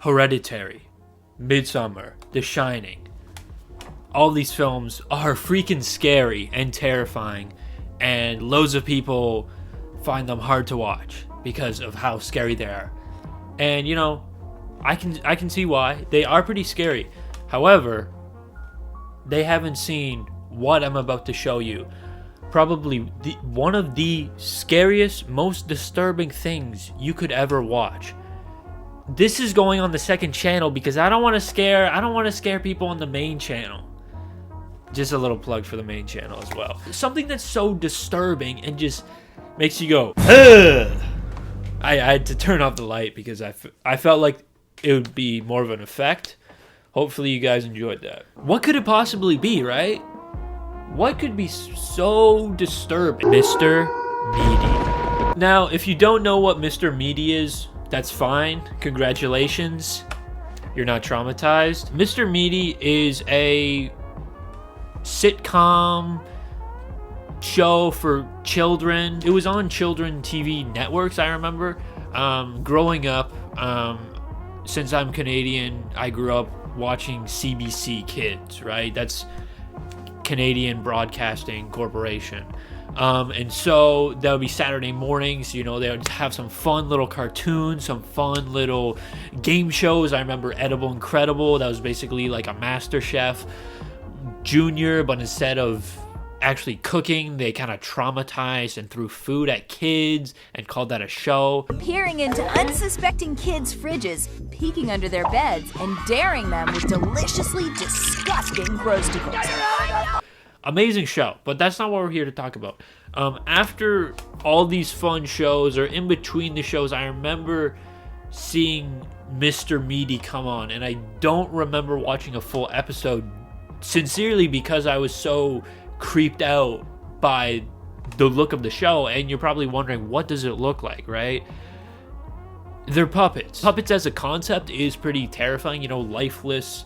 Hereditary, Midsummer, The Shining. All these films are freaking scary and terrifying, and loads of people find them hard to watch because of how scary they are. And you know, I can see why. They are pretty scary. However, they haven't seen what I'm about to show you. Probably one of the scariest, most disturbing things you could ever watch. This is going on the second channel because I don't want to scare people on the main channel. Just a little plug for the main channel as well. Something that's so disturbing and just makes you go, ugh. I had to turn off the light because I felt like it would be more of an effect. Hopefully you guys enjoyed that. What could it possibly be, right? What could be so disturbing? Mr. Meaty. Now, if you don't know what Mr. Meaty is, that's fine. Congratulations. You're not traumatized. Mr. Meaty is a sitcom show for children. It was on children TV networks, I remember. Growing up, since I'm Canadian, I grew up watching CBC Kids, right? That's Canadian Broadcasting Corporation. And so that would be Saturday mornings. You know, they would have some fun little cartoons, some fun little game shows. I remember Edible Incredible. That was basically like a Master Chef Junior, but instead of actually cooking, they kind of traumatized and threw food at kids and called that a show. Peering into unsuspecting kids' fridges, peeking under their beds, and daring them with deliciously disgusting grosticles. Amazing show, but that's not what we're here to talk about. After all these fun shows, or in between the shows, I remember seeing Mr. Meaty come on, and I don't remember watching a full episode, sincerely, because I was so creeped out by the look of the show. And you're probably wondering, what does it look like, right? They're puppets. Puppets as a concept is pretty terrifying. You know, lifeless,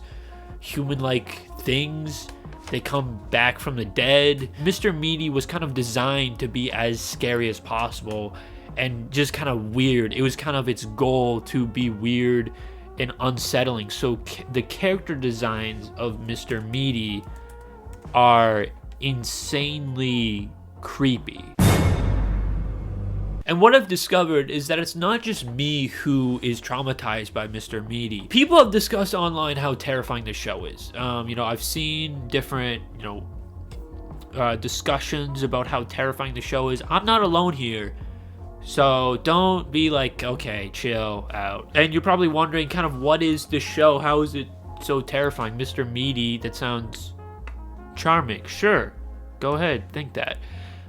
human-like things. They come back from the dead. Mr. Meaty was kind of designed to be as scary as possible and just kind of weird. It was kind of its goal to be weird and unsettling. So the character designs of Mr. Meaty are insanely creepy. And what I've discovered is that it's not just me who is traumatized by Mr. Meaty. People have discussed online how terrifying this show is. You know, I've seen different, discussions about how terrifying the show is. I'm not alone here. So don't be like, okay, chill out. And you're probably wondering kind of what is the show? How is it so terrifying? Mr. Meaty, that sounds charming. Sure, go ahead, think that.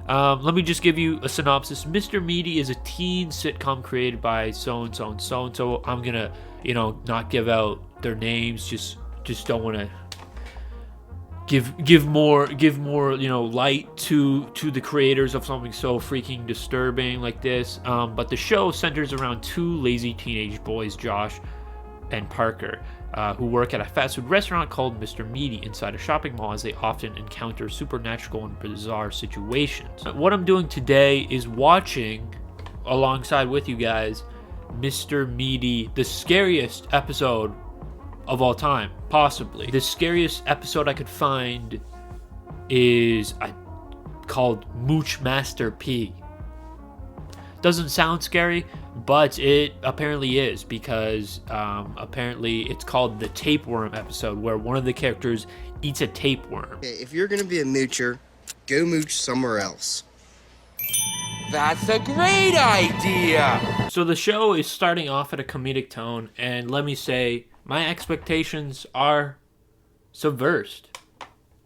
Let me just give you a synopsis. Mr. Meaty is a teen sitcom created by so-and-so and so-and-so. I'm gonna, not give out their names. Just don't want to give more, light to the creators of something so freaking disturbing like this. But the show centers around two lazy teenage boys, Josh and Parker, who work at a fast food restaurant called Mr. Meaty inside a shopping mall, as they often encounter supernatural and bizarre situations. What I'm doing today is watching, alongside with you guys, Mr. Meaty, the scariest episode of all time, possibly. The scariest episode I could find is called Mooch Master P. Doesn't sound scary, but it apparently is, because apparently it's called the tapeworm episode, where one of the characters eats a tapeworm. If you're gonna be a moocher, go mooch somewhere else. That's a great idea! So the show is starting off at a comedic tone, and let me say, my expectations are subversed,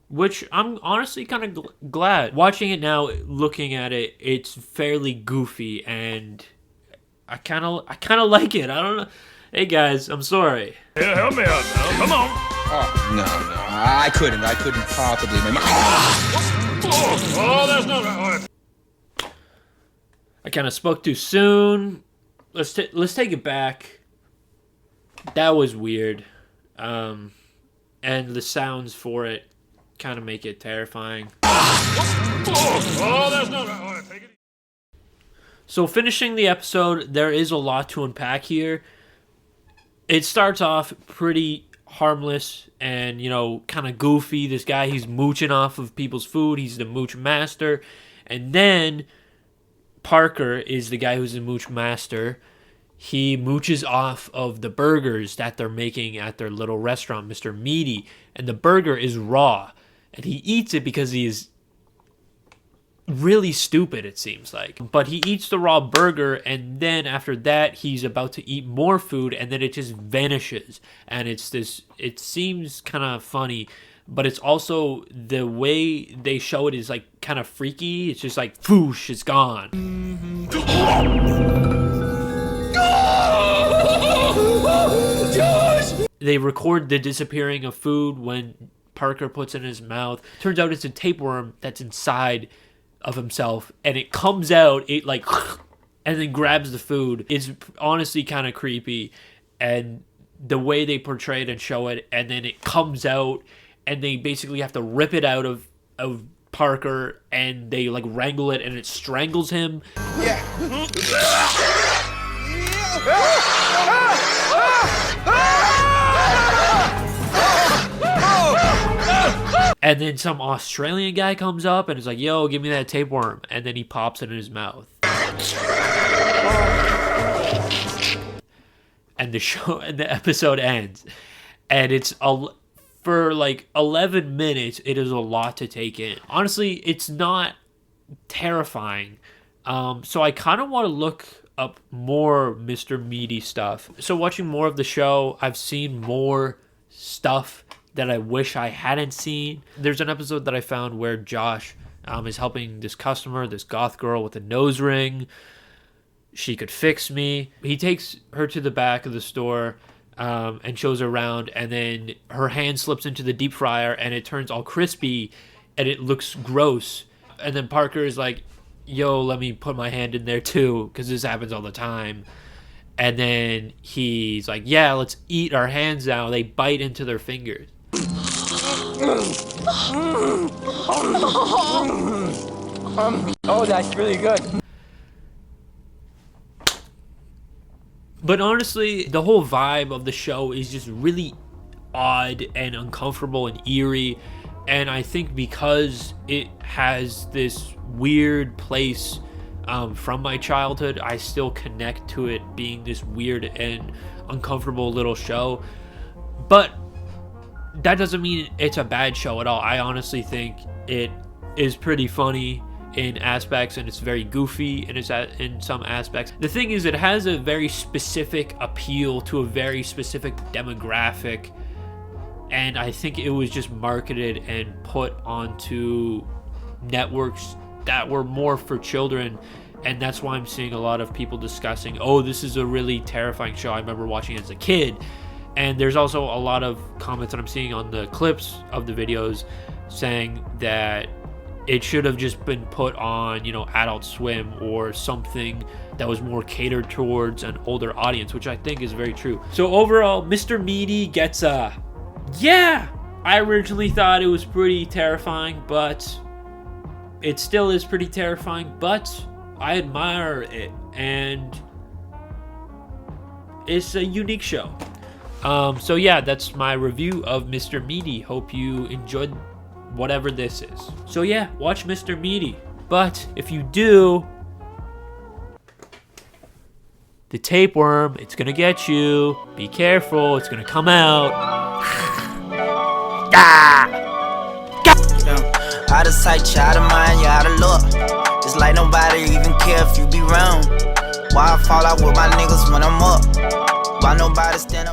which I'm honestly kind of glad. Watching it now, looking at it, it's fairly goofy, and I kind of like it. I don't know. Hey guys, I'm sorry. Yeah, help me out now. Come on. Oh, no. I couldn't possibly. Oh, that's not right. I kind of spoke too soon. Let's take it back. That was weird. And the sounds for it kind of make it terrifying. Oh, that's not right. Take it. So finishing the episode, there is a lot to unpack here. It starts off pretty harmless and, you know, kind of goofy. This guy, he's mooching off of people's food. He's the mooch master. And then Parker is the guy who's the mooch master. He mooches off of the burgers that they're making at their little restaurant, Mr. Meaty. And the burger is raw. And he eats it because he is really stupid, it seems like. But he eats the raw burger, and then after that, he's about to eat more food, and then it just vanishes. And it's this, it seems kind of funny, but it's also the way they show it is like kind of freaky. It's just like, whoosh, it's gone. They record the disappearing of food when Parker puts it in his mouth. Turns out it's a tapeworm that's inside of himself, and it comes out, it like, and then grabs the food. It's honestly kind of creepy, and the way they portray it and show it, and then it comes out, and they basically have to rip it out of Parker, and they like wrangle it, and it strangles him. And then some Australian guy comes up and is like, yo, give me that tapeworm. And then he pops it in his mouth. And the show and the episode ends. And it's for like 11 minutes, it is a lot to take in. Honestly, it's not terrifying. So I kind of want to look up more Mr. Meaty stuff. So watching more of the show, I've seen more stuff that I wish I hadn't seen. There's an episode that I found where Josh is helping this customer, this goth girl with a nose ring. She could fix me. He takes her to the back of the store and shows her around, and then her hand slips into the deep fryer and it turns all crispy and it looks gross. And then Parker is like, yo, let me put my hand in there too, because this happens all the time. And then he's like, yeah, let's eat our hands now. They bite into their fingers. Oh, that's really good. But honestly, the whole vibe of the show is just really odd and uncomfortable and eerie. And I think because it has this weird place from my childhood, I still connect to it being this weird and uncomfortable little show. But that doesn't mean it's a bad show at all. I honestly think it is pretty funny in aspects, and it's very goofy in some aspects. The thing is, it has a very specific appeal to a very specific demographic, and I think it was just marketed and put onto networks that were more for children. And that's why I'm seeing a lot of people discussing, oh, this is a really terrifying show. I remember watching it as a kid. And there's also a lot of comments that I'm seeing on the clips of the videos saying that it should have just been put on, you know, Adult Swim or something that was more catered towards an older audience, which I think is very true. So overall, Mr. Meaty gets a, yeah, I originally thought it was pretty terrifying, but it still is pretty terrifying, but I admire it, and it's a unique show. So yeah, that's my review of Mr. Meaty. Hope you enjoyed whatever this is. So yeah, watch Mr. Meaty. But if you do, the tapeworm, it's gonna get you. Be careful, it's gonna come out. Out of sight, you out of mind, you out of luck. It's like nobody even care if you be wrong. Why I fall out with my niggas when I'm up? Why nobody stand up?